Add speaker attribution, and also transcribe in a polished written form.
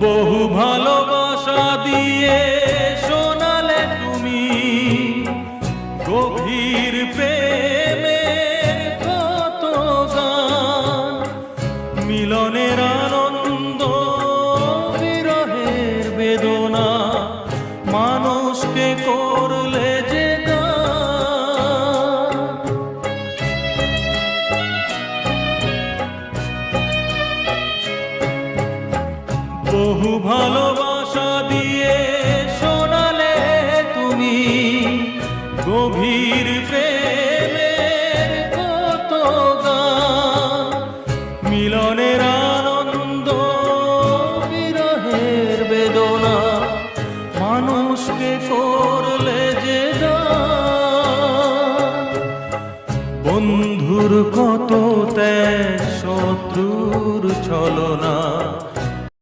Speaker 1: বহু ভালোবাসা দিয়ে শোনালে তুমি গভীর প্রেমের কত গান, মিলনের আনন্দ বিরহের বেদনা, মানুষকে করলে যে গান। বহু ভালোবাসা দিয়ে শোনালে তুমি গভীর প্রেমের কত গান, মিলনের আনন্দ বিরহের বেদনা, মানুষকে করলে যে গান। বন্ধুর কত ত্যাগ, শত্রুর ছলনা,